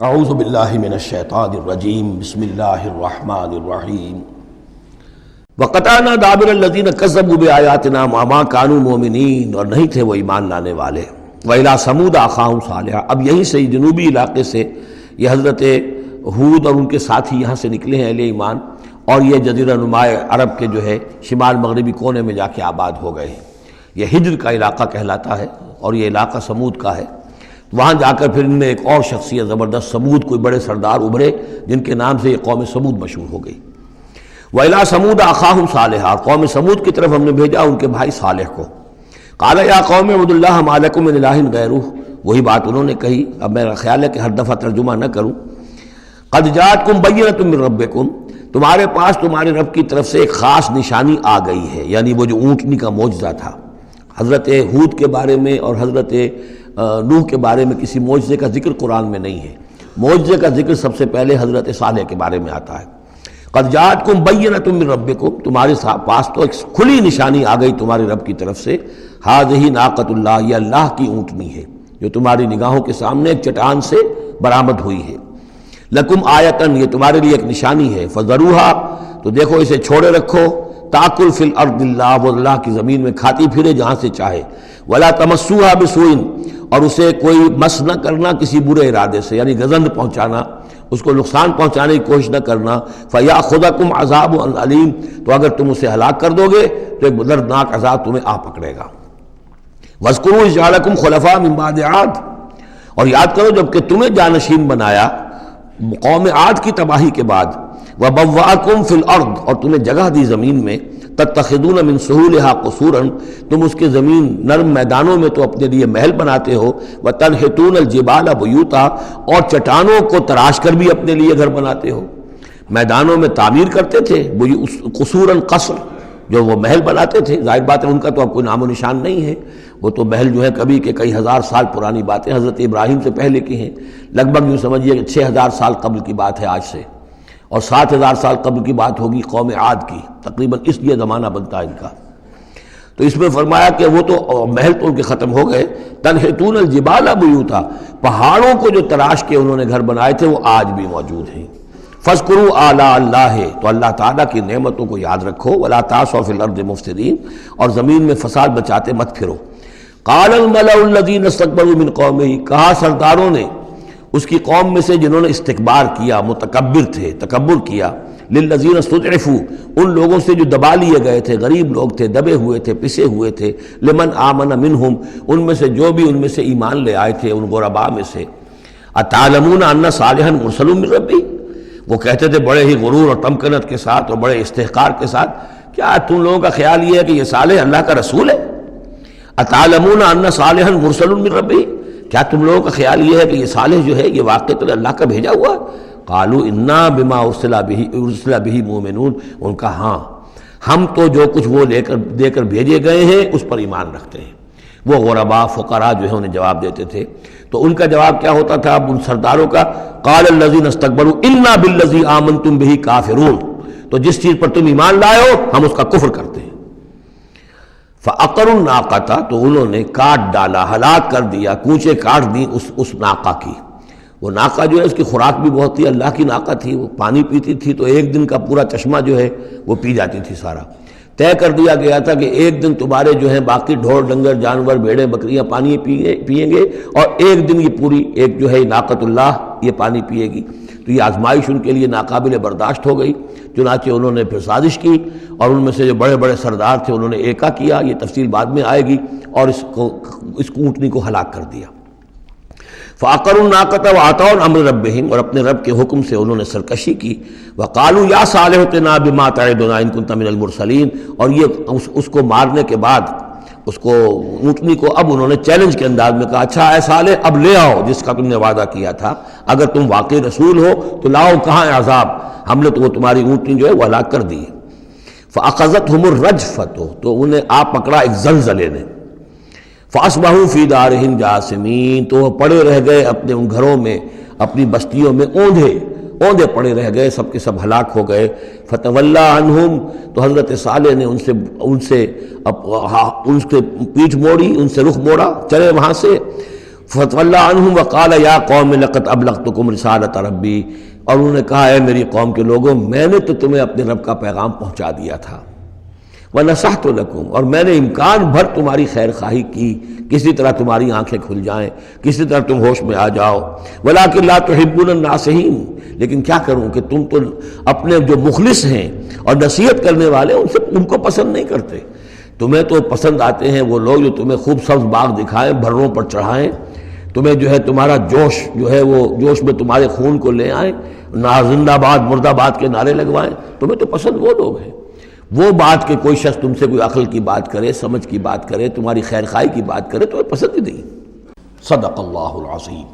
اعوذ باللہ من الشیطان الرجیم بسم اللہ الرحمن الرحیم وقطعنا دابر الذین کذبوا بآیاتنا وما كانوا مؤمنین، اور نہیں تھے وہ ایمان لانے والے۔ وإلی ثمود اخاہم صالحا، اب یہیں سے جنوبی علاقے سے یہ حضرت ہود اور ان کے ساتھی یہاں سے نکلے ہیں اہل ایمان، اور یہ جزیرہ نما عرب کے جو ہے شمال مغربی کونے میں جا کے آباد ہو گئے ہیں۔ یہ ہجر کا علاقہ کہلاتا ہے اور یہ علاقہ سمود کا ہے۔ وہاں جا کر پھر ان میں ایک اور شخصیت زبردست سمود کوئی بڑے سردار ابھرے جن کے نام سے یہ قوم سمود مشہور ہو گئی۔ وَإِلَىٰ ثَمُودَ أَخَاهُمْ صَالِحًا، قوم سمود کی طرف ہم نے بھیجا ان کے بھائی صالح کو۔ قَالَ يَا قَوْمِ اعْبُدُوا اللَّهَ مَا لَكُم مِّنْ إِلَٰهٍ غَيْرُهُ، وہی بات انہوں نے کہی۔ اب میرا خیال ہے کہ ہر دفعہ ترجمہ نہ کروں۔ قَدْ جَاءَتْكُمْ بَيِّنَةٌ مِّن رَّبِّكُمْ، تمہارے پاس تمہارے رب کی طرف سے ایک خاص نشانی آ گئی ہے، یعنی وہ جو اونٹنی کا معجزہ تھا۔ حضرت ہود کے بارے میں اور حضرت نوح کے بارے میں کسی معجزے کا ذکر قرآن میں نہیں ہے۔ معجزے کا ذکر سب سے پہلے حضرت صالح کے بارے میں آتا ہے۔ قد جاءتکم بینۃ من ربکم، تمہارے پاس تو ایک کھلی نشانی آ گئی تمہارے رب کی طرف سے۔ ھذہ ناقۃ اللہ، یہ اللہ کی اونٹنی ہے جو تمہاری نگاہوں کے سامنے ایک چٹان سے برآمد ہوئی ہے۔ لکم آیۃ، یہ تمہارے لیے ایک نشانی ہے۔ فذروھا، تو دیکھو اسے چھوڑے رکھو۔ تاکل فی الارض اللہ، وہ اللہ کی زمین میں کھاتی پھرے جہاں سے چاہے۔ ولا تمسوها بسوء، اور اسے کوئی مس نہ کرنا کسی برے ارادے سے، یعنی گزند پہنچانا، اس کو نقصان پہنچانے کی کوشش نہ کرنا۔ فیاخذکم عذاب علیم، تو اگر تم اسے ہلاک کر دو گے تو ایک دردناک عذاب تمہیں آ پکڑے گا۔ واذکروا اذ جعلکم خلفاء من بعد عاد، اور یاد کرو جب کہ تمہیں جانشین بنایا قوم عاد کی تباہی کے بعد۔ وبوأکم فی الارض، اور تمہیں جگہ دی زمین میں۔ تتخذون من سہولها قصورا، تم اس کے زمین نرم میدانوں میں تو اپنے لیے محل بناتے ہو۔ وتنحتون الجبال بیوتا، اور چٹانوں کو تراش کر بھی اپنے لیے گھر بناتے ہو۔ میدانوں میں تعمیر کرتے تھے قصورا، قصر جو وہ محل بناتے تھے۔ ظاہر بات ہے ان کا تو اب کوئی نام و نشان نہیں ہے، وہ تو محل جو ہے کبھی کے کئی ہزار سال پرانی باتیں حضرت ابراہیم سے پہلے کی ہیں۔ لگ بھگ یوں سمجھیے کہ 6000 سال قبل کی بات ہے آج سے، اور 7000 سال قبل کی بات ہوگی قوم عاد کی، تقریباً اس لیے زمانہ بنتا ہے ان کا۔ تو اس میں فرمایا کہ وہ تو محل تو ان کے ختم ہو گئے۔ تنحتون الجبال بیوتا، پہاڑوں کو جو تراش کے انہوں نے گھر بنائے تھے وہ آج بھی موجود ہیں۔ فاذکروا آلاء اللہ، تو اللہ تعالیٰ کی نعمتوں کو یاد رکھو۔ ولا تعثوا فی الارض مفسدین، اور زمین میں فساد بچاتے مت پھرو۔ قال الملأ الذین استکبروا من قومہ، کہا سرداروں نے اس کی قوم میں سے جنہوں نے استکبار کیا، متکبر تھے، تکبر کیا۔ للذین استضعفوا، ان لوگوں سے جو دبا لیے گئے تھے، غریب لوگ تھے، دبے ہوئے تھے، پسے ہوئے تھے۔ لمن آمن منہم، ان میں سے جو بھی ان میں سے ایمان لے آئے تھے ان غرباء میں سے۔ اتعلمون ان صالحا مرسل من ربی، وہ کہتے تھے بڑے ہی غرور اور تمکنت کے ساتھ اور بڑے استحقار کے ساتھ، کیا تم لوگوں کا خیال یہ ہے کہ یہ صالح اللہ کا رسول ہے؟ اتعلمون ان صالحا مرسل من ربی، کیا تم لوگوں کا خیال یہ ہے کہ یہ صالح جو ہے یہ واقعی تو اللہ کا بھیجا ہوا؟ قالوا انا بما ارسل به مؤمنون، ان کا ہاں ہم تو جو کچھ وہ دے کر بھیجے گئے ہیں اس پر ایمان رکھتے ہیں۔ وہ غرباء فقراء جو ہے انہیں جواب دیتے تھے، تو ان کا جواب کیا ہوتا تھا اب ان سرداروں کا؟ قال الذين استكبروا انا بالذي آمنتم به کافرون، تو جس چیز پر تم ایمان لائے ہو ہم اس کا کفر کرتے ہیں۔ فعقروا الناقۃ، تو انہوں نے کاٹ ڈالا، ہلاک کر دیا، کوچے کاٹ دی اس ناقہ کی۔ وہ ناقہ جو ہے اس کی خوراک بھی بہت تھی، اللہ کی ناقہ تھی، وہ پانی پیتی تھی تو ایک دن کا پورا چشمہ جو ہے وہ پی جاتی تھی سارا۔ طے کر دیا گیا تھا کہ ایک دن تمہارے جو ہے باقی ڈھور ڈنگر جانور بھیڑیں بکریاں پانی پیئیں گے، اور ایک دن یہ پوری ایک جو ہے ناقۃ اللہ یہ پانی پیے گی۔ تو یہ آزمائش ان کے لیے ناقابل برداشت ہو گئی، چنانچہ انہوں نے پھر سازش کی، اور ان میں سے جو بڑے بڑے سردار تھے انہوں نے ایکا کیا، یہ تفصیل بعد میں آئے گی، اور اس اونٹنی کو ہلاک کر دیا۔ فعقروا الناقۃ وعتوا عن امر ربہم، اور اپنے رب کے حکم سے انہوں نے سرکشی کی۔ وقالوا یا صالح ائتنا بما تعدنا ان كنت من المرسلین، اور یہ اس کو مارنے کے بعد اس کو اونٹنی کو اب انہوں نے چیلنج کے انداز میں کہا، اچھا اے صالح اب لے آؤ جس کا تم نے وعدہ کیا تھا، اگر تم واقعی رسول ہو تو لاؤ، کہاں ہے عذاب؟ ہم نے تو وہ تمہاری اونٹنی جو ہے وہ ہلاک کر دی۔ فاخذتهم الرجفۃ، تو انہیں آ پکڑا ایک زلزلے نے۔ فاصبحوا فی دارہم جاثمین، تو وہ پڑے رہ گئے اپنے ان گھروں میں، اپنی بستیوں میں اوندھے پڑے رہ گئے، سب کے سب ہلاک ہو گئے۔ فتولی عنہم، تو حضرت صالح نے ان سے پیٹھ موڑی، ان سے رخ موڑا، چلے وہاں سے۔ فتولى عنهم وقال یا قوم لقد ابلغتکم رسالۃ ربی، اور انہوں نے کہا اے میری قوم کے لوگوں میں نے تو تمہیں اپنے رب کا پیغام پہنچا دیا تھا، وَنَصَحْتُ لَكُمْ، اور میں نے امکان بھر تمہاری خیر خواہی کی، کسی طرح تمہاری آنکھیں کھل جائیں، کسی طرح تم ہوش میں آ جاؤ، وَلَٰكِن لَا تُحِبُّونَ النَّاصِحِينَ، لیکن کیا کروں کہ تم تو اپنے جو مخلص ہیں اور نصیحت کرنے والے ان کو پسند نہیں کرتے۔ تمہیں تو پسند آتے ہیں وہ لوگ جو تمہیں خوب سبز باغ دکھائیں، بھروں پر چڑھائیں، تمہیں جو ہے تمہارا جوش جو ہے وہ جوش میں تمہارے خون کو لے آئیں، زندہ آباد مرد آباد کے نعرے لگوائیں، تمہیں تو پسند وہ لوگ ہیں۔ وہ بات کہ کوئی شخص تم سے کوئی عقل کی بات کرے، سمجھ کی بات کرے، تمہاری خیر خواہی کی بات کرے، تمہیں پسند ہی نہیں۔ صدق اللہ العظیم۔